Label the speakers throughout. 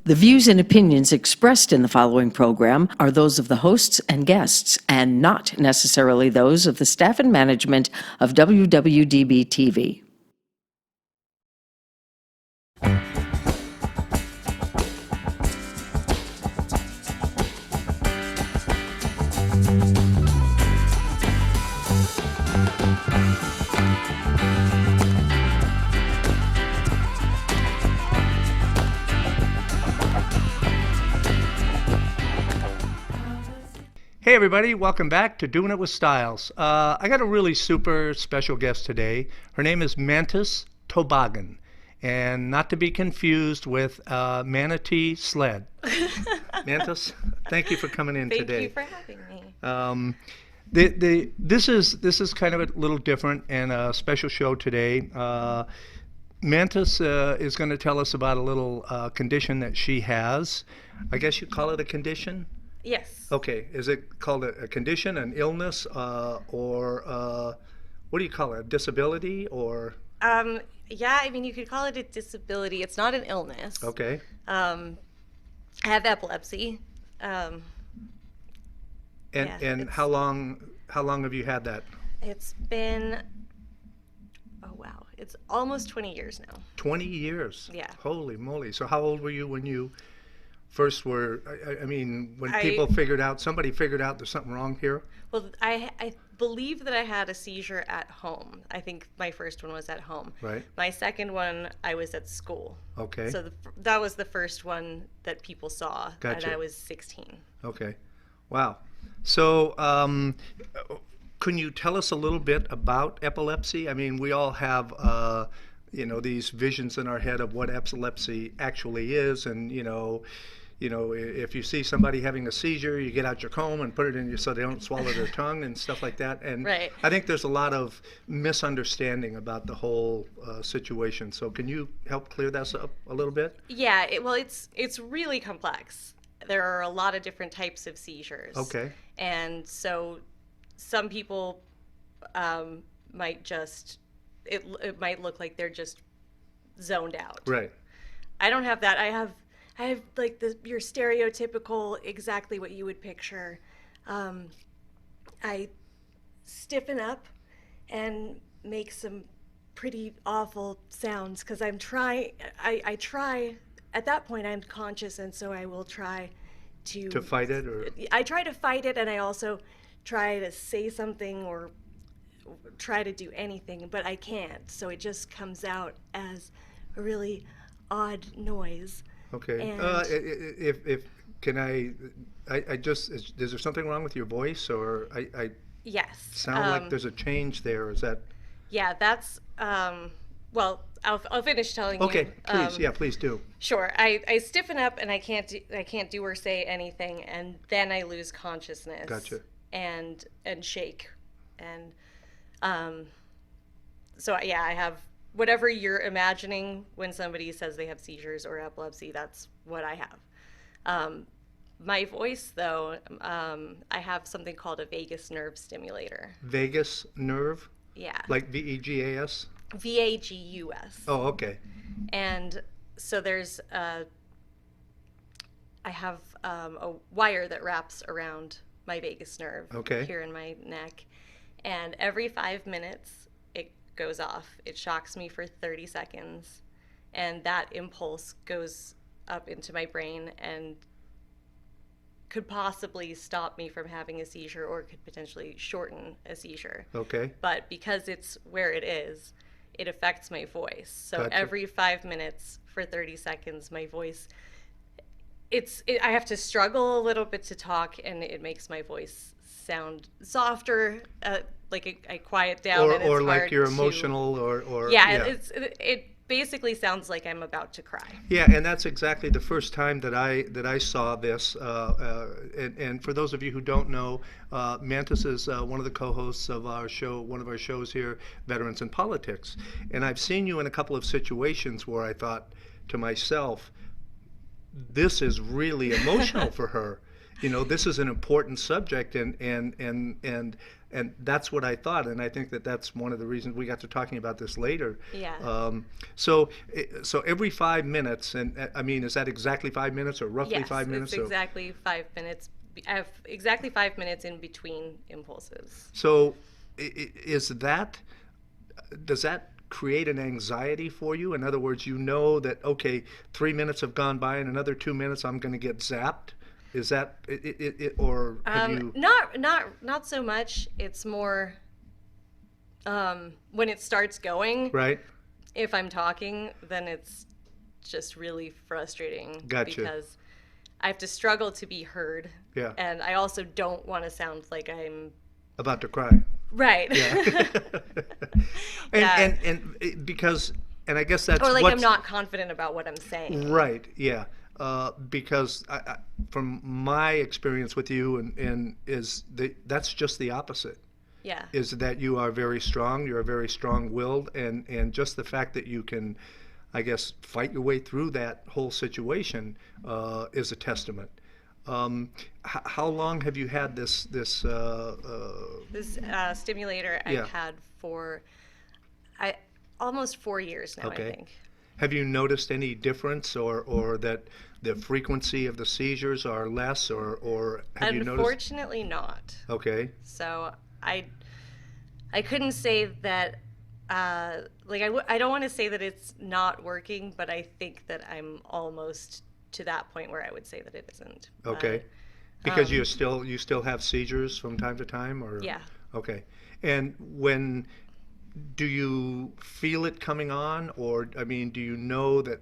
Speaker 1: The views and opinions expressed in the following program are those of the hosts and guests, and not necessarily those of the staff and management of WWDB TV.
Speaker 2: Hey everybody, welcome back to Doing It with Stiles. I got a really super special guest today. Her name is Mantis Toboggan, and not to be confused with Manatee Sled. Mantis, thank you for coming in today.
Speaker 3: Thank you for having me.
Speaker 2: This is kind of a little different and a special show today. Mantis is going to tell us about a little condition that she has. I guess you'd call it a condition?
Speaker 3: Yes.
Speaker 2: Okay, is it called a condition, an illness, or what do you call it, a disability, or?
Speaker 3: Yeah, I mean, you could call it a disability. It's not an illness.
Speaker 2: Okay.
Speaker 3: I have epilepsy.
Speaker 2: And
Speaker 3: yeah,
Speaker 2: how long have you had that?
Speaker 3: It's been, oh wow, it's almost 20 years now.
Speaker 2: 20 years?
Speaker 3: Yeah.
Speaker 2: Holy moly. So how old were you when you first were, I mean, when somebody figured out there's something wrong here?
Speaker 3: Well, I believe that I had a seizure at home. I think my first one was at home.
Speaker 2: Right.
Speaker 3: My second one, I was at school.
Speaker 2: Okay.
Speaker 3: So that was the first one that people saw.
Speaker 2: Gotcha.
Speaker 3: And I was 16.
Speaker 2: Okay. Wow. So, can you tell us a little bit about epilepsy? I mean, we all have, these visions in our head of what epilepsy actually is, and if you see somebody having a seizure, you get out your comb and put it in so they don't swallow their tongue and stuff like that. And
Speaker 3: right.
Speaker 2: I think there's a lot of misunderstanding about the whole situation. So can you help clear that up a little bit?
Speaker 3: Yeah. It's really complex. There are a lot of different types of seizures.
Speaker 2: Okay.
Speaker 3: And so some people might just, it might look like they're just zoned out.
Speaker 2: Right.
Speaker 3: I don't have that. I have like your stereotypical, exactly what you would picture. I stiffen up and make some pretty awful sounds because I try, at that point I'm conscious, and so I will try to
Speaker 2: fight it, or?
Speaker 3: I try to fight it, and I also try to say something or try to do anything, but I can't. So it just comes out as a really odd noise.
Speaker 2: Okay.
Speaker 3: And
Speaker 2: if can I just, is there something wrong with your voice, or I
Speaker 3: yes.
Speaker 2: sound like there's a change there? Is that?
Speaker 3: Yeah, that's well, I'll finish telling you.
Speaker 2: Okay, please. Yeah, please do.
Speaker 3: Sure. I stiffen up and I can't do or say anything, and then I lose consciousness.
Speaker 2: Gotcha.
Speaker 3: And shake, and so yeah, I have whatever you're imagining when somebody says they have seizures or epilepsy. That's what I have. My voice, though, I have something called a vagus nerve stimulator.
Speaker 2: Vagus nerve?
Speaker 3: Yeah.
Speaker 2: Like VEGAS?
Speaker 3: VAGUS.
Speaker 2: Oh, okay.
Speaker 3: And so there's I have a wire that wraps around my vagus nerve here in my neck, and every 5 minutes it goes off. It shocks me for 30 seconds, and that impulse goes up into my brain and could possibly stop me from having a seizure, or could potentially shorten a seizure. Okay. But because it's where it is, it affects my voice. So
Speaker 2: Gotcha.
Speaker 3: Every 5 minutes for 30 seconds, my voice, I have to struggle a little bit to talk, and it makes my voice sound softer, like I quiet down, and it's
Speaker 2: or like
Speaker 3: hard
Speaker 2: you're
Speaker 3: to,
Speaker 2: emotional, or
Speaker 3: yeah. It basically sounds like I'm about to cry.
Speaker 2: Yeah, and that's exactly the first time that I saw this. And for those of you who don't know, Mantis is one of the co-hosts of our show, one of our shows here, Veterans in Politics. And I've seen you in a couple of situations where I thought to myself, this is really emotional for her. this is an important subject, and that's what I thought, and I think that that's one of the reasons we got to talking about this later.
Speaker 3: Yeah.
Speaker 2: So every 5 minutes, and I mean, is that exactly 5 minutes or roughly
Speaker 3: Yes,
Speaker 2: 5 minutes?
Speaker 3: It's exactly 5 minutes. I have exactly 5 minutes in between impulses.
Speaker 2: So does that create an anxiety for you? In other words, that, okay, 3 minutes have gone by, and another 2 minutes I'm going to get zapped? Is that or have you?
Speaker 3: Not so much. It's more when it starts going.
Speaker 2: Right.
Speaker 3: If I'm talking, then it's just really frustrating.
Speaker 2: Gotcha.
Speaker 3: Because I have to struggle to be heard.
Speaker 2: Yeah.
Speaker 3: And I also don't want to sound like I'm
Speaker 2: about to cry.
Speaker 3: Right.
Speaker 2: Yeah. and because, and I guess that's
Speaker 3: or like I'm not confident about what I'm saying.
Speaker 2: Right. Yeah. Because from my experience with you, that's just the opposite.
Speaker 3: Yeah.
Speaker 2: Is that you are very strong. You're very strong-willed, and just the fact that you can, I guess, fight your way through that whole situation is a testament. How long have you had this
Speaker 3: stimulator? I've had for almost 4 years now.
Speaker 2: Okay.
Speaker 3: I think.
Speaker 2: Have you noticed any difference, or that the frequency of the seizures are less, or have you noticed?
Speaker 3: Unfortunately, not.
Speaker 2: Okay.
Speaker 3: So I couldn't say that. I don't want to say that it's not working, but I think that I'm almost to that point where I would say that it isn't.
Speaker 2: Okay. Because you still have seizures from time to time, or?
Speaker 3: Yeah.
Speaker 2: Okay. And do you feel it coming on, or I mean, do you know that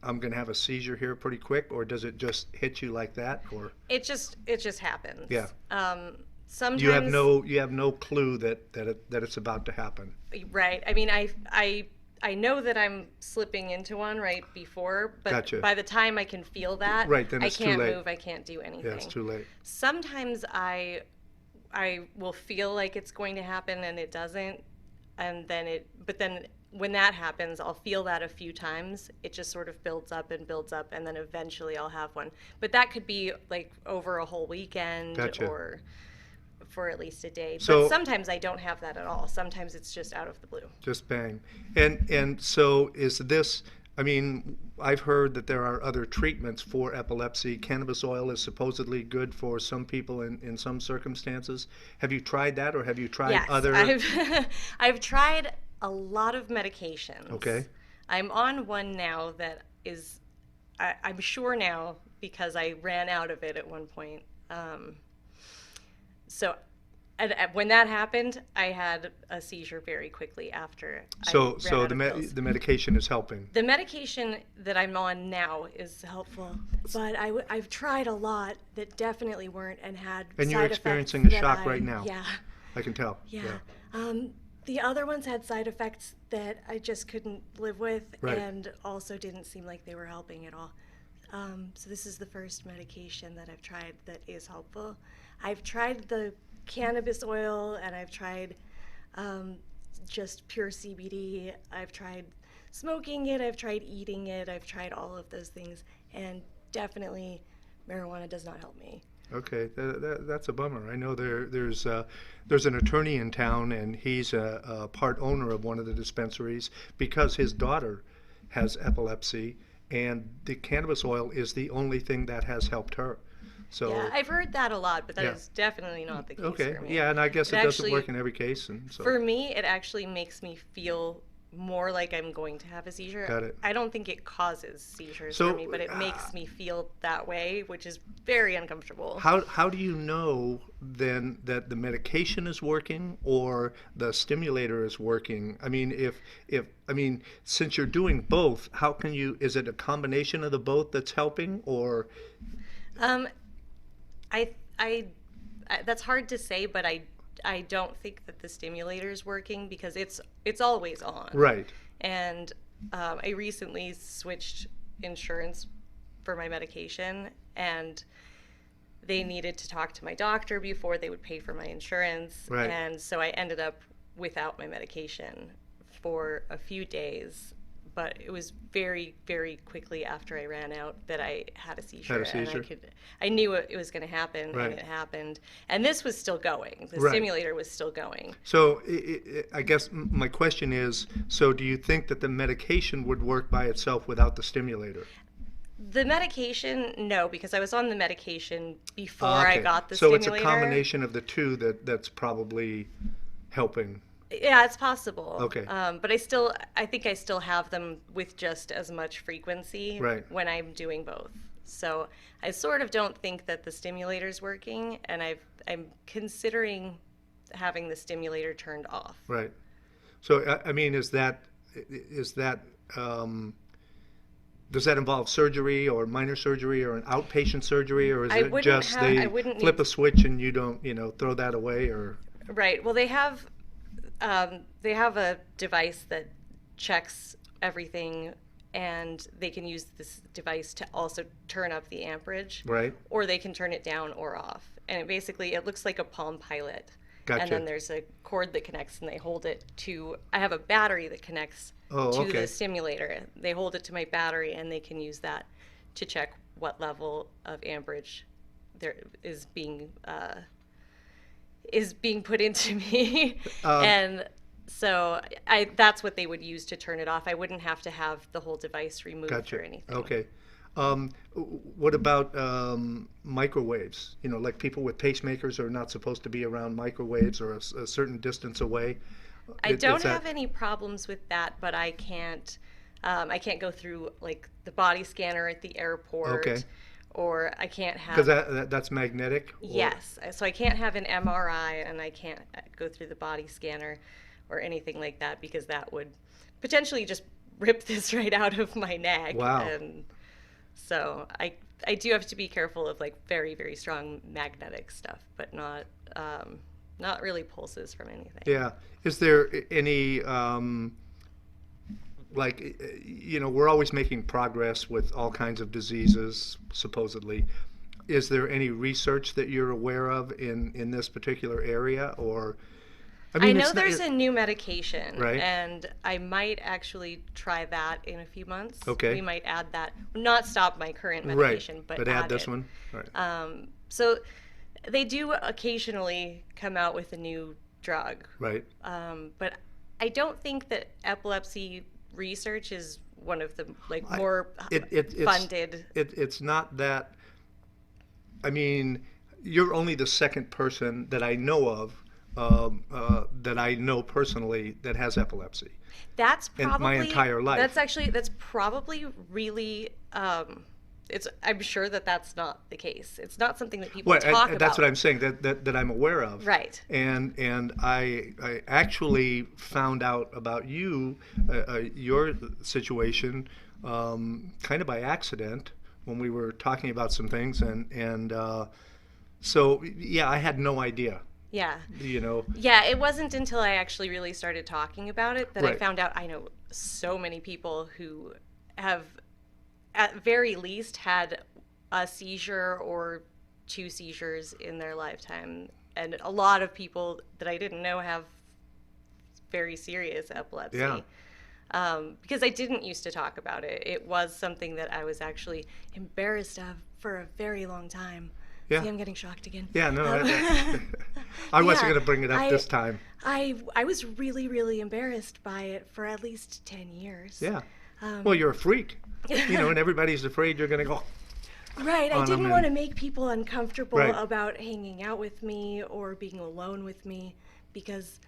Speaker 2: I'm going to have a seizure here pretty quick, or does it just hit you like that, or? It
Speaker 3: just happens.
Speaker 2: Yeah.
Speaker 3: Sometimes
Speaker 2: you have no clue that it's about to happen.
Speaker 3: Right. I mean, I know that I'm slipping into one right before, but
Speaker 2: Gotcha.
Speaker 3: By the time I can feel that,
Speaker 2: right, then it's
Speaker 3: I can't
Speaker 2: too late.
Speaker 3: move, I can't do anything.
Speaker 2: Yeah, it's too late.
Speaker 3: Sometimes I will feel like it's going to happen and it doesn't, and then when that happens, I'll feel that a few times. It just sort of builds up, and then eventually I'll have one. But that could be like over a whole weekend.
Speaker 2: Gotcha.
Speaker 3: Or for at least a day.
Speaker 2: So,
Speaker 3: but sometimes I don't have that at all. Sometimes it's just out of the blue.
Speaker 2: Just bang. And so is this, I mean, I've heard that there are other treatments for epilepsy. Cannabis oil is supposedly good for some people in some circumstances. Have you tried that, or have you tried other?
Speaker 3: I've tried a lot of medications.
Speaker 2: Okay.
Speaker 3: I'm on one now that is, I'm sure now, because I ran out of it at one point. So when that happened, I had a seizure very quickly after.
Speaker 2: So the medication is helping.
Speaker 3: The medication that I'm on now is helpful, but I've tried a lot that definitely weren't and had.
Speaker 2: And you're
Speaker 3: side
Speaker 2: experiencing a
Speaker 3: effects
Speaker 2: shock right now.
Speaker 3: Yeah.
Speaker 2: I can tell.
Speaker 3: Yeah. The other ones had side effects that I just couldn't live with,
Speaker 2: right.
Speaker 3: And also didn't seem like they were helping at all. So this is the first medication that I've tried that is helpful. I've tried the cannabis oil, and I've tried just pure CBD. I've tried smoking it. I've tried eating it. I've tried all of those things, and definitely marijuana does not help me.
Speaker 2: Okay, that's a bummer. I know there's an attorney in town, and he's a part owner of one of the dispensaries because his daughter has epilepsy, and the cannabis oil is the only thing that has helped her. So
Speaker 3: yeah, I've heard that a lot, but that is definitely not the case
Speaker 2: okay.
Speaker 3: for me.
Speaker 2: Yeah, and I guess it doesn't work in every case. And so.
Speaker 3: For me, it actually makes me feel more like I'm going to have a seizure.
Speaker 2: Got it.
Speaker 3: I don't think it causes seizures for me, but it makes me feel that way, which is very uncomfortable.
Speaker 2: How do you know then that the medication is working or the stimulator is working? I mean, since you're doing both, how can you? Is it a combination of the both that's helping, or?
Speaker 3: That's hard to say, but I don't think that the stimulator is working because it's always on.
Speaker 2: Right.
Speaker 3: And I recently switched insurance for my medication, and they needed to talk to my doctor before they would pay for my insurance.
Speaker 2: Right.
Speaker 3: And so I ended up without my medication for a few days. but it was very, very quickly after I ran out that I had a seizure.
Speaker 2: Had a seizure.
Speaker 3: And I knew it was going to happen,
Speaker 2: Right.
Speaker 3: and it happened. And this was still going. The
Speaker 2: Right.
Speaker 3: stimulator was still going.
Speaker 2: So I guess my question is, so do you think that the medication would work by itself without the stimulator?
Speaker 3: The medication, no, because I was on the medication before
Speaker 2: Okay.
Speaker 3: I got the
Speaker 2: So
Speaker 3: stimulator.
Speaker 2: it's a combination of the two that's probably helping.
Speaker 3: Yeah, it's possible.
Speaker 2: Okay.
Speaker 3: But I think I still have them with just as much frequency
Speaker 2: Right.
Speaker 3: when I'm doing both. So I sort of don't think that the stimulator's working, and I'm considering having the stimulator turned off.
Speaker 2: Right. So I mean, is that does that involve surgery or minor surgery or an outpatient surgery, or is
Speaker 3: I
Speaker 2: it
Speaker 3: wouldn't
Speaker 2: just
Speaker 3: have-
Speaker 2: they
Speaker 3: I wouldn't
Speaker 2: flip
Speaker 3: need-
Speaker 2: a switch and you don't, throw that away, or?
Speaker 3: Right. Well, they have a device that checks everything, and they can use this device to also turn up the amperage.
Speaker 2: Right.
Speaker 3: Or they can turn it down or off. And it looks like a Palm Pilot.
Speaker 2: Gotcha.
Speaker 3: And then there's a cord that connects, and they hold it to. I have a battery that connects to
Speaker 2: okay.
Speaker 3: the stimulator. They hold it to my battery, and they can use that to check what level of amperage there is being put into me. And so that's what they would use to turn it off. I wouldn't have to have the whole device removed
Speaker 2: Gotcha.
Speaker 3: or anything.
Speaker 2: Okay. What about microwaves? Like people with pacemakers are not supposed to be around microwaves or a certain distance away.
Speaker 3: I don't have any problems with that, but I can't go through like the body scanner at the airport.
Speaker 2: Okay.
Speaker 3: Or I can't have.
Speaker 2: Because that's magnetic? Or?
Speaker 3: Yes. So I can't have an MRI, and I can't go through the body scanner or anything like that, because that would potentially just rip this right out of my neck.
Speaker 2: Wow.
Speaker 3: And so I do have to be careful of like very, very strong magnetic stuff, but not really pulses from anything.
Speaker 2: Yeah. Is there any, we're always making progress with all kinds of diseases, supposedly. Is there any research that you're aware of in this particular area, or?
Speaker 3: I know there's a new medication,
Speaker 2: right?
Speaker 3: And I might actually try that in a few months.
Speaker 2: Okay.
Speaker 3: We might add that, not stop my current medication,
Speaker 2: right.
Speaker 3: but
Speaker 2: add
Speaker 3: add
Speaker 2: this
Speaker 3: it.
Speaker 2: one. Right.
Speaker 3: So they do occasionally come out with a new drug.
Speaker 2: Right.
Speaker 3: But I don't think that epilepsy research is one of the more funded.
Speaker 2: It's not that. I mean, you're only the second person that I know of. That I know personally that has epilepsy.
Speaker 3: That's probably
Speaker 2: in my entire life.
Speaker 3: That's probably really. I'm sure that's not the case. It's not something that people talk about.
Speaker 2: That's what I'm saying. That I'm aware of.
Speaker 3: Right.
Speaker 2: And I actually found out about you, your situation, kind of by accident when we were talking about some things, and so yeah, I had no idea.
Speaker 3: Yeah.
Speaker 2: Yeah,
Speaker 3: it wasn't until I actually really started talking about it that
Speaker 2: right.
Speaker 3: I found out I know so many people who have, at very least, had a seizure or 2 seizures in their lifetime. And a lot of people that I didn't know have very serious epilepsy.
Speaker 2: Yeah.
Speaker 3: Because I didn't used to talk about it. It was something that I was actually embarrassed of for a very long time.
Speaker 2: Yeah.
Speaker 3: See, I'm getting shocked again.
Speaker 2: Yeah, no, I wasn't going to bring it up this time.
Speaker 3: I was really, really embarrassed by it for at least 10 years.
Speaker 2: Yeah. Well, you're a freak, and everybody's afraid you're going to go.
Speaker 3: Right. I didn't want to make people uncomfortable
Speaker 2: right.
Speaker 3: about hanging out with me or being alone with me, because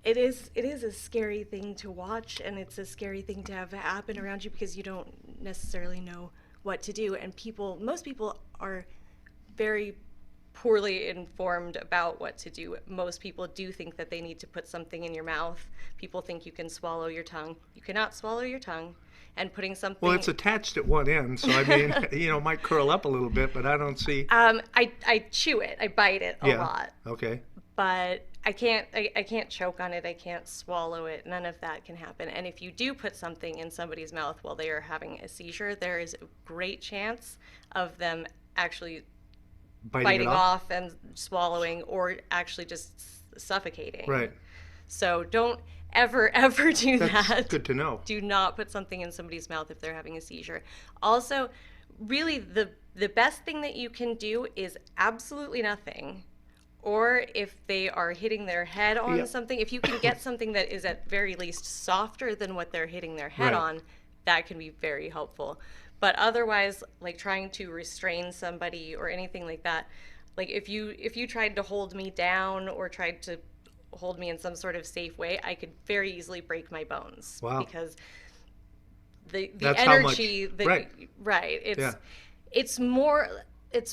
Speaker 3: it is a scary thing to watch, and it's a scary thing to have happen around you, because you don't necessarily know what to do. And most people are very poorly informed about what to do. Most people do think that they need to put something in your mouth. People think you can swallow your tongue. You cannot swallow your tongue. And putting something...
Speaker 2: Well, it's attached at one end, so I mean, it might curl up a little bit, but I don't see...
Speaker 3: I chew it. I bite it a lot.
Speaker 2: Okay.
Speaker 3: But I can't choke on it. I can't swallow it. None of that can happen. And if you do put something in somebody's mouth while they are having a seizure, there is a great chance of them actually biting off and swallowing, or actually just suffocating.
Speaker 2: Right.
Speaker 3: So don't ever do
Speaker 2: That's
Speaker 3: that.
Speaker 2: good to know.
Speaker 3: Do not put something in somebody's mouth if they're having a seizure. Also, really the best thing that you can do is absolutely nothing. Or if they are hitting their head on something, if you can get something that is at very least softer than what they're hitting their head on, that can be very helpful. But otherwise, like trying to restrain somebody or anything like that, like if you tried to hold me down or tried to hold me in some sort of safe way, I could very easily break my bones.
Speaker 2: Wow.
Speaker 3: Because the
Speaker 2: That's
Speaker 3: energy
Speaker 2: how
Speaker 3: that
Speaker 2: much,
Speaker 3: it's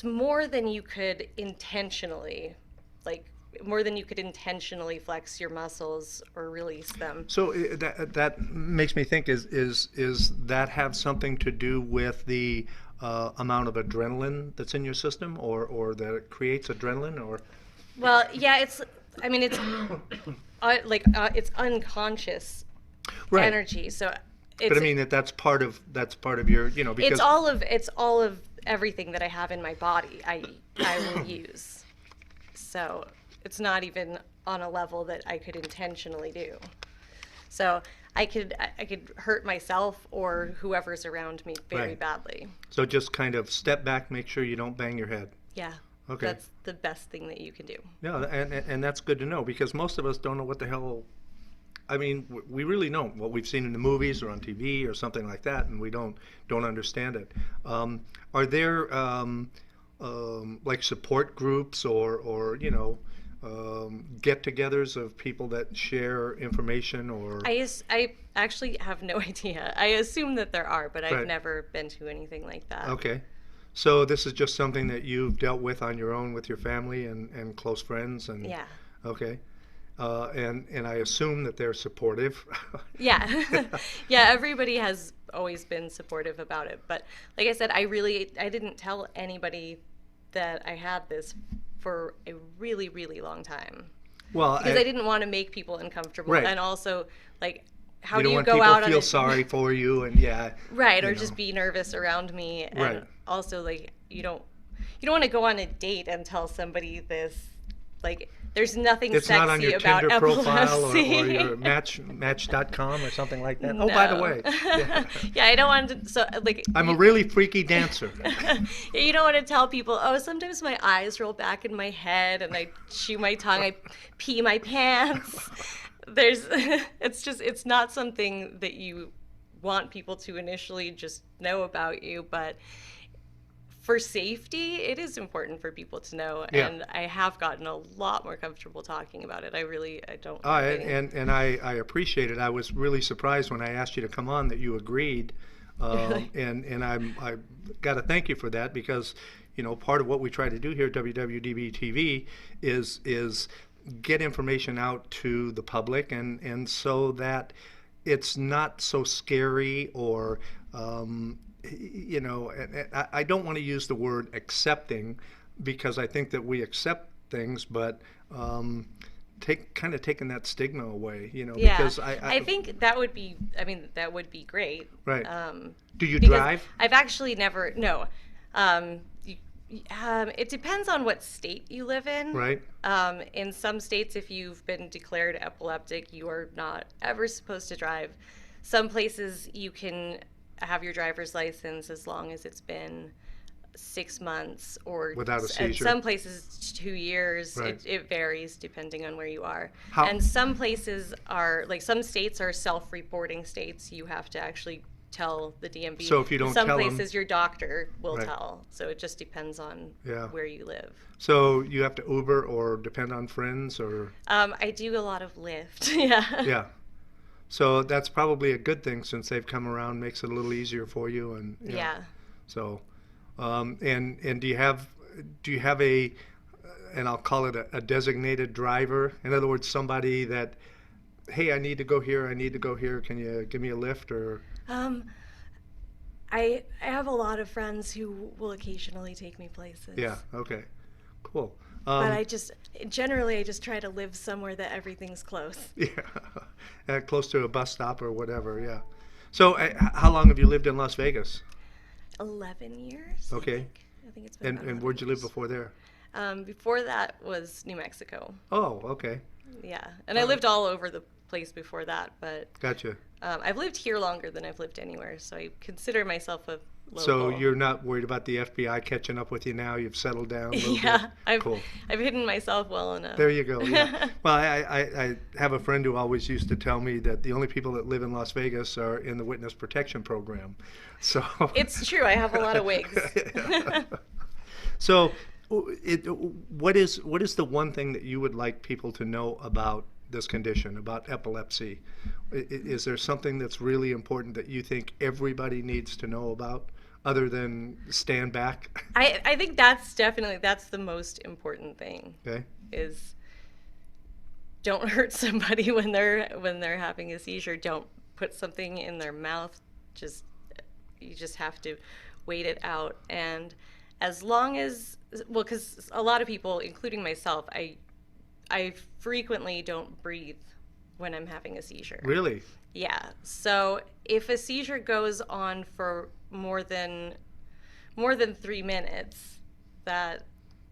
Speaker 3: more than you could intentionally, like more than you could intentionally flex your muscles or release them.
Speaker 2: So that makes me think, is that have something to do with the amount of adrenaline that's in your system, or that it creates adrenaline, or?
Speaker 3: Well, yeah, it's it's unconscious energy. So
Speaker 2: but I mean that's part of your, because
Speaker 3: it's all of everything that I have in my body I will use. So it's not even on a level that I could intentionally do. So I could hurt myself or whoever's around me very badly.
Speaker 2: So just kind of step back, make sure you don't bang your head.
Speaker 3: Yeah.
Speaker 2: Okay.
Speaker 3: That's the best thing that you can do.
Speaker 2: Yeah, and that's good to know, because most of us don't know what the hell. I mean, we really don't. What we've seen in the movies or on TV or something like that, and we don't understand it. Are there like support groups or get-togethers of people that share information, or?
Speaker 3: I actually have no idea. I assume that there are, but I've never been to anything like that.
Speaker 2: Okay. So this is just something that you've dealt with on your own with your family and close friends, and
Speaker 3: yeah.
Speaker 2: Okay. And I assume that they're supportive.
Speaker 3: Yeah. Yeah, everybody has always been supportive about it. But like I said, I didn't tell anybody that I had this for a really, really long time. Well, because I didn't want to make people uncomfortable.
Speaker 2: Right.
Speaker 3: And also, like, how
Speaker 2: you
Speaker 3: do
Speaker 2: don't
Speaker 3: you
Speaker 2: want
Speaker 3: go
Speaker 2: people
Speaker 3: out
Speaker 2: to feel sorry for you, and
Speaker 3: right, or just be nervous around me. And also, like, you don't want to go on a date and tell somebody this, like, there's nothing
Speaker 2: it's
Speaker 3: sexy
Speaker 2: not on your
Speaker 3: about
Speaker 2: Tinder
Speaker 3: epilepsy.
Speaker 2: profile or your match.com or something like that.
Speaker 3: No.
Speaker 2: Oh, by the way.
Speaker 3: Yeah, I don't want to, so, like.
Speaker 2: I'm a really freaky dancer.
Speaker 3: You don't want to tell people, oh, sometimes my eyes roll back in my head and I chew my tongue, I pee my pants. It's not something that you want people to initially just know about you, but for safety, it is important for people to know, and I have gotten a lot more comfortable talking about it. I don't.
Speaker 2: And I appreciate it. I was really surprised when I asked you to come on that you agreed, and I got to thank you for that, because part of what we try to do here at WWDB TV is get information out to the public, and so that it's not so scary, or I don't want to use the word accepting, because I think that we accept things, but taking that stigma away, because
Speaker 3: I think that would be great.
Speaker 2: Right. Do you drive?
Speaker 3: I've actually never, no. It depends on what state you live in.
Speaker 2: Right.
Speaker 3: In some states, if you've been declared epileptic, you are not ever supposed to drive. Some places you can have your driver's license as long as it's been 6 months, or
Speaker 2: without a seizure.
Speaker 3: At some places 2 years.
Speaker 2: Right.
Speaker 3: It varies depending on where you are.
Speaker 2: How?
Speaker 3: And some places are, like, some states are self-reporting states. You have to actually tell the DMV.
Speaker 2: So if you don't tell them,
Speaker 3: some places your doctor will tell. So it just depends on where you live.
Speaker 2: So you have to Uber or depend on friends, or?
Speaker 3: I do a lot of Lyft. Yeah.
Speaker 2: Yeah. So that's probably a good thing, since they've come around, makes it a little easier for you, and So, and do you have a, and I'll call it a designated driver? In other words, somebody that, hey, I need to go here, can you give me a lift, or?
Speaker 3: I have a lot of friends who will occasionally take me places.
Speaker 2: Yeah. Okay. Cool.
Speaker 3: But I just try to live somewhere that everything's close.
Speaker 2: Yeah, close to a bus stop or whatever. Yeah. So, how long have you lived in Las Vegas?
Speaker 3: 11 years.
Speaker 2: Okay.
Speaker 3: I think it's been.
Speaker 2: And where'd you live before there?
Speaker 3: Before that was New Mexico.
Speaker 2: Oh, okay.
Speaker 3: Yeah, and I lived all over the place before that, but
Speaker 2: Gotcha.
Speaker 3: I've lived here longer than I've lived anywhere, so I consider myself a local.
Speaker 2: So you're not worried about the FBI catching up with you now? You've settled down a little
Speaker 3: Yeah,
Speaker 2: bit? Cool.
Speaker 3: I've hidden myself well enough.
Speaker 2: There you go. Yeah. Well, I have a friend who always used to tell me that the only people that live in Las Vegas are in the witness protection program. So
Speaker 3: it's true. I have a lot of wigs.
Speaker 2: So, what is the one thing that you would like people to know about this condition, about epilepsy? Is there something that's really important that you think everybody needs to know about, other than stand back?
Speaker 3: I think that's the most important thing.
Speaker 2: Okay.
Speaker 3: Is don't hurt somebody when they're having a seizure. Don't put something in their mouth. You just have to wait it out. And as long as, well, because a lot of people, including myself, I frequently don't breathe when I'm having a seizure.
Speaker 2: Really?
Speaker 3: Yeah. So if a seizure goes on for more than 3 minutes, that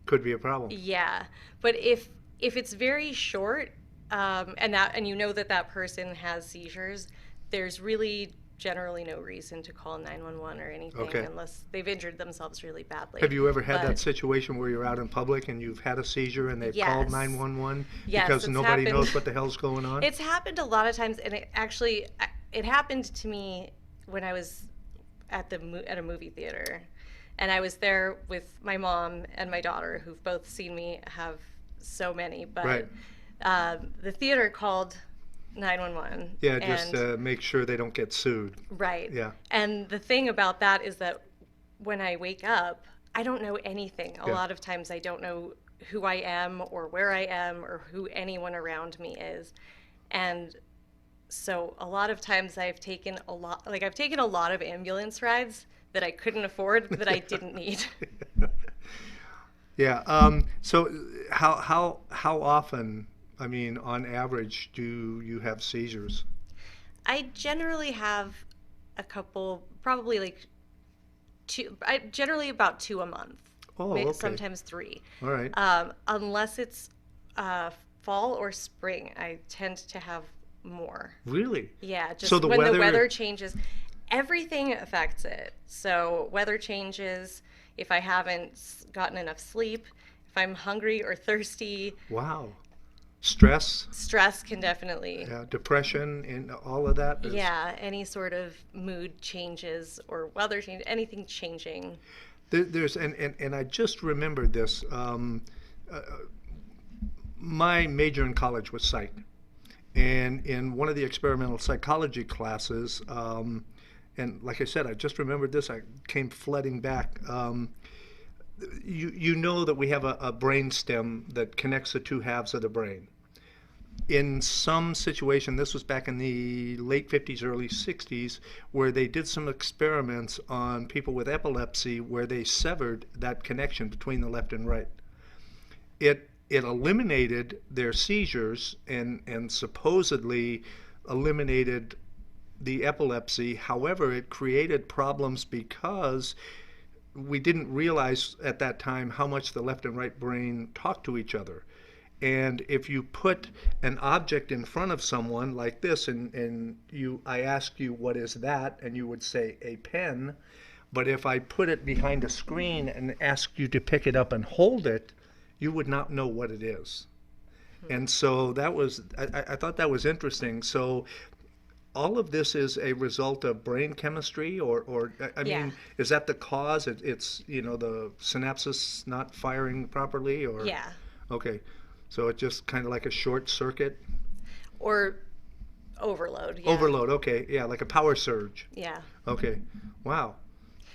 Speaker 2: could be a problem.
Speaker 3: Yeah. But if it's very short, and you know that person has seizures, there's really generally no reason to call 911 or anything, unless they've injured themselves really badly.
Speaker 2: Have you ever had that situation where you're out in public and you've had a seizure and they've called 911 because nobody knows what the hell's going on?
Speaker 3: It's happened a lot of times, and it happened to me when I was at a movie theater, and I was there with my mom and my daughter, who've both seen me have so many, but the theater called 911.
Speaker 2: Yeah, just to make sure they don't get sued.
Speaker 3: Right.
Speaker 2: Yeah.
Speaker 3: And the thing about that is that when I wake up, I don't know anything. A lot of times I don't know who I am or where I am or who anyone around me is. And so a lot of times I've taken a lot of ambulance rides that I couldn't afford, that I didn't need.
Speaker 2: Yeah. So how often, I mean, on average, do you have seizures?
Speaker 3: I generally have a couple, probably like generally about 2 a month.
Speaker 2: Oh, okay.
Speaker 3: Sometimes 3.
Speaker 2: All right.
Speaker 3: Unless it's fall or spring, I tend to have more.
Speaker 2: Really?
Speaker 3: Yeah, just
Speaker 2: so the
Speaker 3: when the weather changes, everything affects it. So weather changes, if I haven't gotten enough sleep, if I'm hungry or thirsty.
Speaker 2: Wow. Stress
Speaker 3: can definitely.
Speaker 2: Yeah, depression and all of that.
Speaker 3: Yeah, any sort of mood changes or weather change, anything changing.
Speaker 2: There's and I just remembered this. My major in college was psych, and in one of the experimental psychology classes, and like I said, I just remembered this. I came flooding back. You know that we have a brain stem that connects the two halves of the brain. In some situation, this was back in the late 50s, early 60s, where they did some experiments on people with epilepsy where they severed that connection between the left and right. It eliminated their seizures and supposedly eliminated the epilepsy. However, it created problems because we didn't realize at that time how much the left and right brain talk to each other. And if you put an object in front of someone like this, and I ask you, what is that? And you would say, a pen. But if I put it behind a screen and ask you to pick it up and hold it, you would not know what it is. And so I thought that was interesting. So all of this is a result of brain chemistry, or I mean, is that the cause? It's the synapses not firing properly, or?
Speaker 3: Yeah.
Speaker 2: Okay. So it's just kind of like a short circuit?
Speaker 3: Or overload. Yeah.
Speaker 2: Overload, okay. Yeah, like a power surge.
Speaker 3: Yeah.
Speaker 2: Okay. Wow.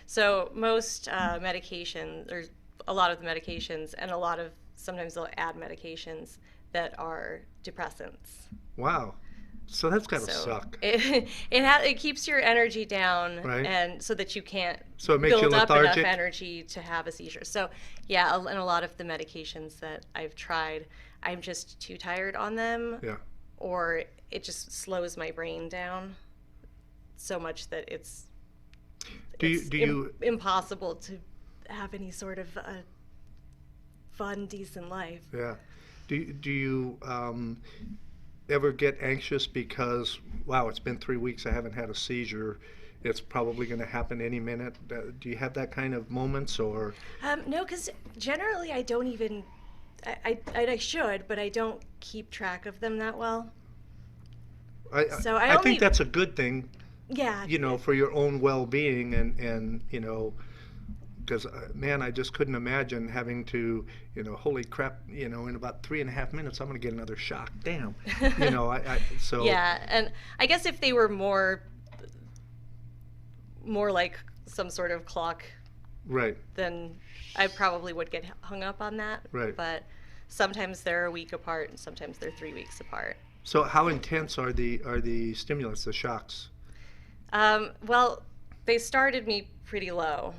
Speaker 3: So most medications, there's a lot of the medications, and sometimes they'll add medications that are depressants.
Speaker 2: Wow. So that's gotta suck.
Speaker 3: It keeps your energy down,
Speaker 2: right,
Speaker 3: and so that you can't
Speaker 2: build
Speaker 3: up enough energy to have a seizure. So yeah, and a lot of the medications that I've tried, I'm just too tired on them.
Speaker 2: Yeah.
Speaker 3: Or it just slows my brain down so much that it's impossible to have any sort of fun, decent life.
Speaker 2: Yeah. Do you ever get anxious because, wow, it's been 3 weeks, I haven't had a seizure, it's probably going to happen any minute? Do you have that kind of moments, or?
Speaker 3: No, because generally I don't even, I should, but I don't keep track of them that well. So
Speaker 2: I think that's a good thing,
Speaker 3: yeah,
Speaker 2: for your own well-being, and because, man, I just couldn't imagine having to, holy crap, in about 3.5 minutes, I'm going to get another shock. Damn. So.
Speaker 3: Yeah, and I guess if they were more like some sort of clock,
Speaker 2: right,
Speaker 3: then I probably would get hung up on that.
Speaker 2: Right.
Speaker 3: But sometimes they're a week apart, and sometimes they're 3 weeks apart.
Speaker 2: So how intense are the stimulants, the shocks?
Speaker 3: Well, they started me pretty low,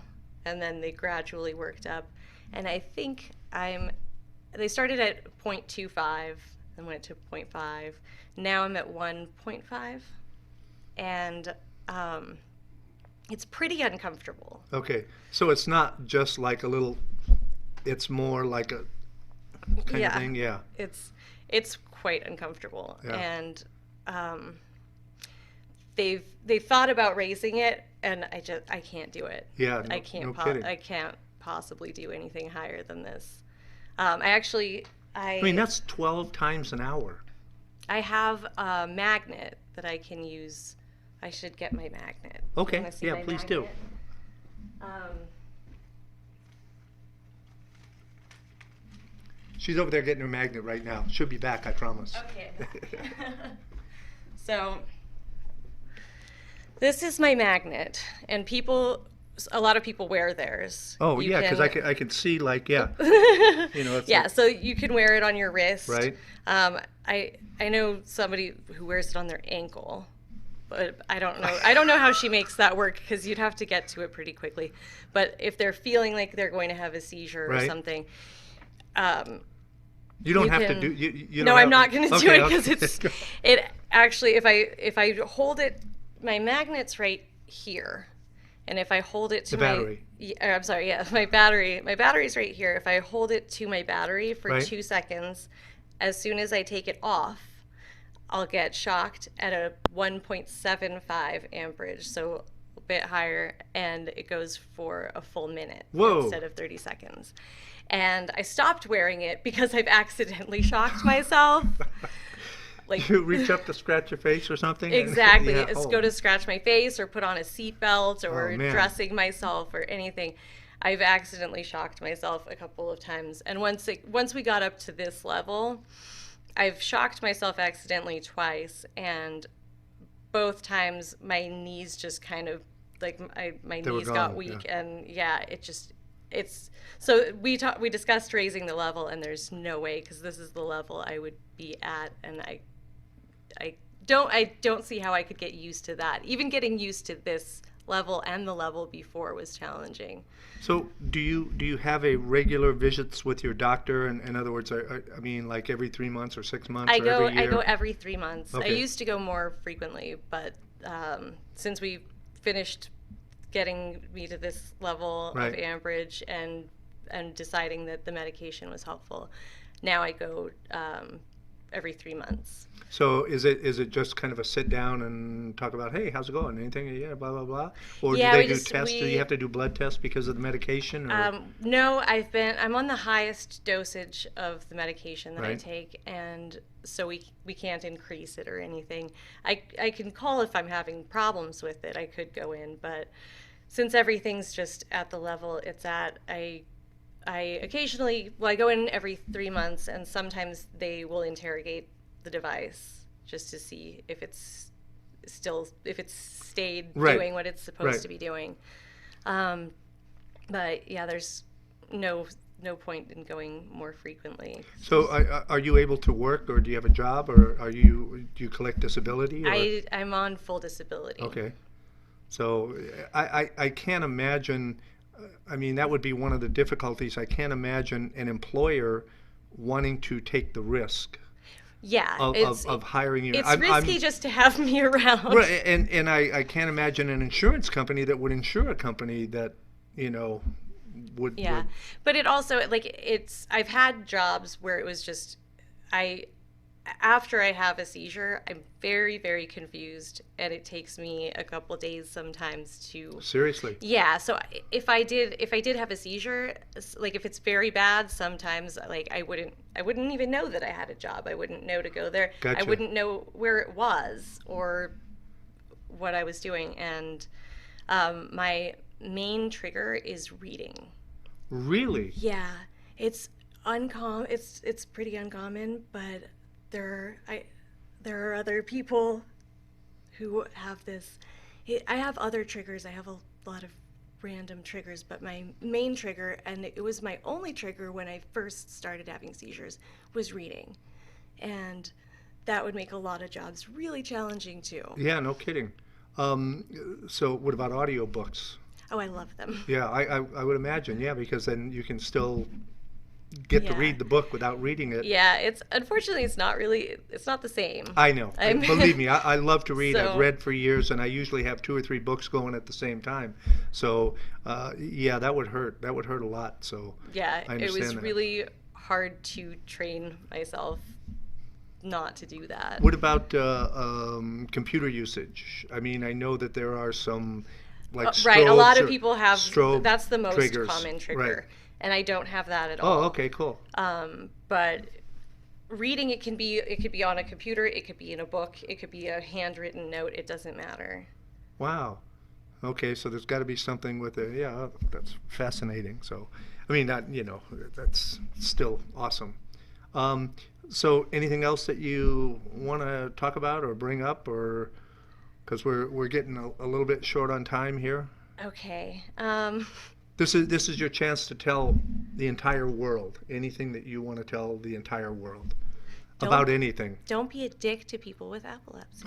Speaker 3: and then they gradually worked up. And I think they started at 0.25 and went to 0.5. Now I'm at 1.5. And it's pretty uncomfortable.
Speaker 2: Okay. So it's not just like a little, it's more like a kind of thing? Yeah.
Speaker 3: It's quite uncomfortable.
Speaker 2: Yeah.
Speaker 3: And they thought about raising it, and I can't do it.
Speaker 2: Yeah,
Speaker 3: I can't
Speaker 2: kidding.
Speaker 3: I can't possibly do anything higher than this.
Speaker 2: I mean, that's 12 times an hour.
Speaker 3: I have a magnet that I can use. I should get my magnet.
Speaker 2: Okay,
Speaker 3: You wanna see
Speaker 2: yeah,
Speaker 3: my
Speaker 2: please do.
Speaker 3: magnet?
Speaker 2: She's over there getting her magnet right now. She'll be back, I promise.
Speaker 3: Okay. So this is my magnet, and a lot of people wear theirs.
Speaker 2: Oh,
Speaker 3: You
Speaker 2: yeah, because
Speaker 3: can-
Speaker 2: I can see, like, yeah. It's
Speaker 3: Yeah,
Speaker 2: like,
Speaker 3: so you can wear it on your wrist.
Speaker 2: Right.
Speaker 3: I know somebody who wears it on their ankle, but I don't know. I don't know how she makes that work, because you'd have to get to it pretty quickly. But if they're feeling like they're going to have a seizure or
Speaker 2: Right.
Speaker 3: something,
Speaker 2: you don't
Speaker 3: you
Speaker 2: have
Speaker 3: can-
Speaker 2: to do. You
Speaker 3: no,
Speaker 2: don't
Speaker 3: I'm
Speaker 2: have-
Speaker 3: not going to do
Speaker 2: Okay,
Speaker 3: it, because
Speaker 2: okay.
Speaker 3: it actually, if I hold it, my magnet's right here, and if I hold it to
Speaker 2: The battery.
Speaker 3: I'm sorry, yeah, my battery's right here. If I hold it to my battery for
Speaker 2: Right.
Speaker 3: 2 seconds, as soon as I take it off, I'll get shocked at a 1.75 amperage, so a bit higher, and it goes for a full minute
Speaker 2: Whoa.
Speaker 3: instead of 30 seconds. And I stopped wearing it because I've accidentally shocked myself. Like,
Speaker 2: You reach up to scratch your face or something?
Speaker 3: exactly.
Speaker 2: Yeah,
Speaker 3: It's
Speaker 2: oh.
Speaker 3: go to scratch my face or put on a seatbelt or
Speaker 2: Oh, man.
Speaker 3: dressing myself or anything. I've accidentally shocked myself a couple of times. And once we got up to this level, I've shocked myself accidentally twice, and both times my knees just kind of, like, my
Speaker 2: They were
Speaker 3: knees got
Speaker 2: gone,
Speaker 3: weak,
Speaker 2: yeah.
Speaker 3: and it's so we discussed raising the level, and there's no way, because this is the level I would be at, and I don't see how I could get used to that. Even getting used to this level and the level before was challenging.
Speaker 2: So do you have a regular visits with your doctor? In other words, I mean, like every 3 months or 6 months or every year?
Speaker 3: I go every 3 months. I
Speaker 2: Okay.
Speaker 3: used to go more frequently, but since we finished getting me to this level
Speaker 2: Right.
Speaker 3: of amperage and deciding that the medication was helpful, now I go every 3 months.
Speaker 2: So is it just kind of a sit down and talk about, hey, how's it going? Anything? Yeah, blah, blah, blah? Or
Speaker 3: Yeah,
Speaker 2: do
Speaker 3: we
Speaker 2: they do
Speaker 3: just-
Speaker 2: tests? Do you have to do blood tests because of the medication? Or?
Speaker 3: No, I'm on the highest dosage of the medication that I
Speaker 2: Right.
Speaker 3: take, and so we can't increase it or anything. I can call if I'm having problems with it. I could go in, but since everything's just at the level it's at, I occasionally, I go in every 3 months, and sometimes they will interrogate the device just to see if it's stayed
Speaker 2: Right.
Speaker 3: doing what it's supposed
Speaker 2: Right.
Speaker 3: to be doing. But yeah, there's no point in going more frequently.
Speaker 2: So are you able to work, or do you have a job, or do you collect disability? Or?
Speaker 3: I'm on full disability.
Speaker 2: Okay. So I can't imagine, I mean, that would be one of the difficulties. I can't imagine an employer wanting to take the risk
Speaker 3: Yeah,
Speaker 2: of hiring you.
Speaker 3: It's risky just to have me around.
Speaker 2: Right, and I can't imagine an insurance company that would insure a company that, would.
Speaker 3: Yeah,
Speaker 2: would-
Speaker 3: but it also, like, I've had jobs where it was just, I after I have a seizure, I'm very, very confused, and it takes me a couple days sometimes to.
Speaker 2: Seriously?
Speaker 3: Yeah. So if I did have a seizure, like if it's very bad, sometimes like I wouldn't even know that I had a job. I wouldn't know to go there.
Speaker 2: Gotcha.
Speaker 3: I wouldn't know where it was or what I was doing, and my main trigger is reading.
Speaker 2: Really?
Speaker 3: Yeah, it's uncommon. It's pretty uncommon, but there are other people who have this. I have other triggers. I have a lot of random triggers, but my main trigger, and it was my only trigger when I first started having seizures, was reading, and that would make a lot of jobs really challenging too.
Speaker 2: Yeah, no kidding. So what about audiobooks?
Speaker 3: Oh, I love them.
Speaker 2: Yeah, I would imagine, yeah, because then you can still get to read the book without reading it.
Speaker 3: Yeah, unfortunately it's not the same.
Speaker 2: I know. Believe me, I love to read.
Speaker 3: So,
Speaker 2: I've read for years, and I usually have 2 or 3 books going at the same time. So, yeah, that would hurt. That would hurt a lot. So,
Speaker 3: yeah,
Speaker 2: I
Speaker 3: it was
Speaker 2: understand that.
Speaker 3: really hard to train myself not to do that.
Speaker 2: What about computer usage? I mean, I know that there are some like
Speaker 3: right, a lot of
Speaker 2: strobes or
Speaker 3: people have.
Speaker 2: strobe
Speaker 3: That's the most
Speaker 2: triggers.
Speaker 3: common trigger,
Speaker 2: Right.
Speaker 3: and I don't have that at all.
Speaker 2: Oh, okay, cool.
Speaker 3: But reading, it could be on a computer, it could be in a book, it could be a handwritten note. It doesn't matter.
Speaker 2: Wow. Okay, so there's got to be something with it. Yeah, that's fascinating. So, I mean, that's still awesome. So, anything else that you want to talk about or bring up, or because we're getting a little bit short on time here?
Speaker 3: Okay.
Speaker 2: This is your chance to tell the entire world anything that you want to tell the entire world about anything.
Speaker 3: Don't be a dick to people with epilepsy.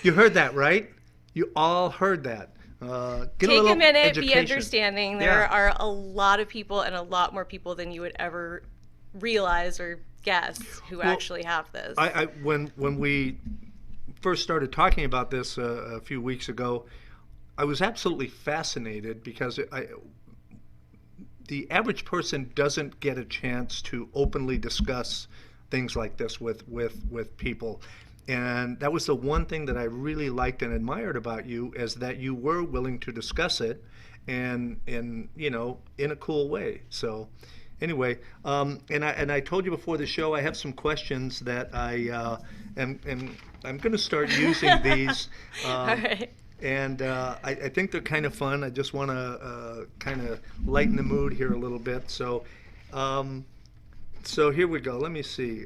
Speaker 2: You heard that, right? You all heard that. Get
Speaker 3: Take a minute,
Speaker 2: education.
Speaker 3: be understanding. There are a lot of people, and a lot more people than you would ever realize or guess, who actually have this.
Speaker 2: When we first started talking about this a few weeks ago, I was absolutely fascinated because the average person doesn't get a chance to openly discuss things like this with people. And that was the one thing that I really liked and admired about you, is that you were willing to discuss it, and in a cool way. So anyway, and I told you before the show, I have some questions that I'm going to start using these.
Speaker 3: All right.
Speaker 2: And I think they're kind of fun. I just want to kind of lighten the mood here a little bit. So, so here we go. Let me see.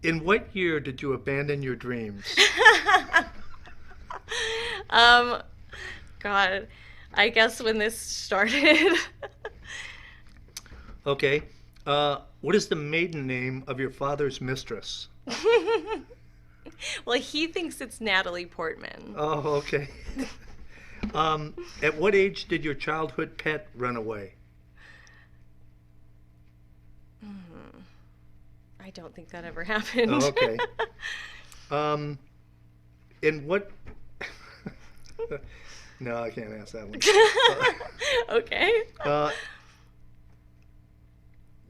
Speaker 2: In what year did you abandon your dreams?
Speaker 3: God, I guess when this started.
Speaker 2: Okay. What is the maiden name of your father's mistress?
Speaker 3: Well, he thinks it's Natalie Portman.
Speaker 2: Oh, okay. At what age did your childhood pet run away?
Speaker 3: I don't think that ever happened.
Speaker 2: Oh, okay. In what? No, I can't ask that one.
Speaker 3: Okay.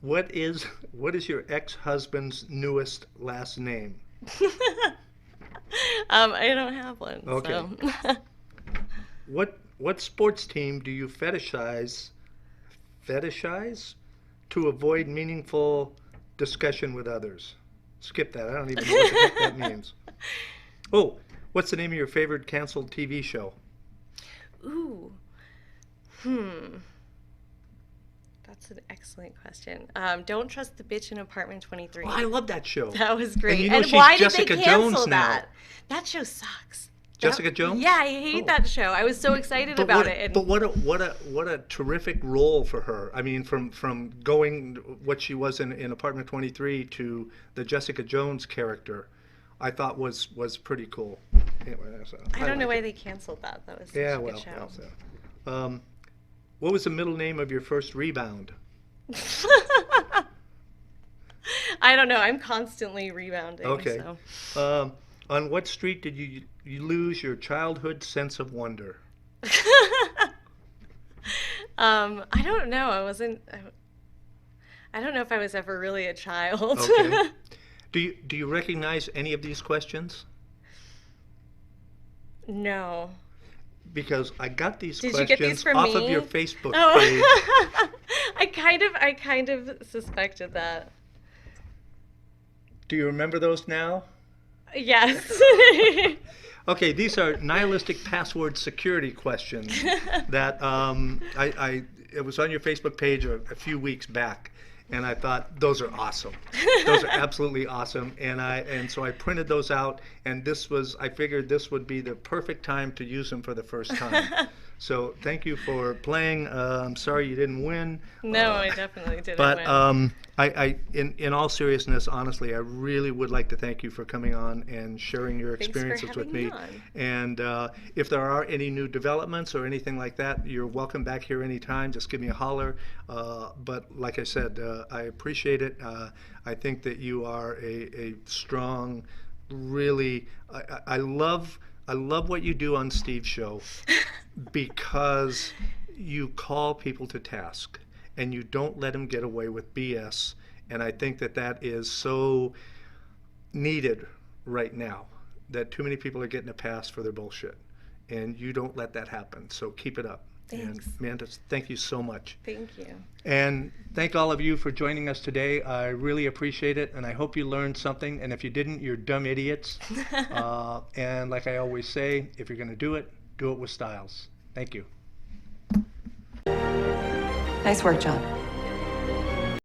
Speaker 2: What is your ex-husband's newest last name?
Speaker 3: I don't have one.
Speaker 2: Okay.
Speaker 3: So.
Speaker 2: What sports team do you fetishize to avoid meaningful discussion with others? Skip that. I don't even know what the heck that means. Oh, what's the name of your favorite canceled TV show?
Speaker 3: Ooh. That's an excellent question. Don't Trust the Bitch in Apartment 23.
Speaker 2: Oh, I love that show.
Speaker 3: That was great.
Speaker 2: And she's
Speaker 3: why
Speaker 2: Jessica
Speaker 3: did they cancel
Speaker 2: Jones
Speaker 3: that?
Speaker 2: now.
Speaker 3: That show sucks.
Speaker 2: Jessica Jones?
Speaker 3: Yeah, I hate that show. I was so excited about it.
Speaker 2: But what a terrific role for her. I mean, from going what she was in Apartment 23 to the Jessica Jones character, I thought was pretty cool. Anyway,
Speaker 3: I don't know why they canceled that. That was such a good show.
Speaker 2: What was the middle name of your first rebound?
Speaker 3: I don't know. I'm constantly rebounding.
Speaker 2: Okay.
Speaker 3: So.
Speaker 2: On what street did you lose your childhood sense of wonder?
Speaker 3: I don't know. I wasn't. I don't know if I was ever really a child.
Speaker 2: Okay. Do you recognize any of these questions?
Speaker 3: No.
Speaker 2: Because I got these
Speaker 3: Did you get
Speaker 2: questions
Speaker 3: these from
Speaker 2: off of
Speaker 3: me?
Speaker 2: your Facebook
Speaker 3: Oh.
Speaker 2: page.
Speaker 3: I kind of suspected that.
Speaker 2: Do you remember those now?
Speaker 3: Yes.
Speaker 2: Okay, these are nihilistic password security questions that it was on your Facebook page a few weeks back, and I thought those are awesome. Those are absolutely awesome, and so I printed those out, and I figured this would be the perfect time to use them for the first time. So thank you for playing. I'm sorry you didn't win.
Speaker 3: No, I definitely didn't
Speaker 2: But
Speaker 3: win.
Speaker 2: in all seriousness, honestly, I really would like to thank you for coming on and sharing your
Speaker 3: Thanks for
Speaker 2: experiences with
Speaker 3: having
Speaker 2: me.
Speaker 3: me on.
Speaker 2: And if there are any new developments or anything like that, you're welcome back here anytime. Just give me a holler. But like I said, I appreciate it. I think that you are a strong, really, I love what you do on Steve's show because you call people to task and you don't let them get away with BS. And I think that that is so needed right now, that too many people are getting a pass for their bullshit. And you don't let that happen. So keep it up.
Speaker 3: Thanks.
Speaker 2: And Mantis, thank you so much.
Speaker 3: Thank you.
Speaker 2: And thank all of you for joining us today. I really appreciate it, and I hope you learned something. And if you didn't, you're dumb idiots. And like I always say, if you're going to do it with Stiles. Thank you.
Speaker 4: Nice work, John.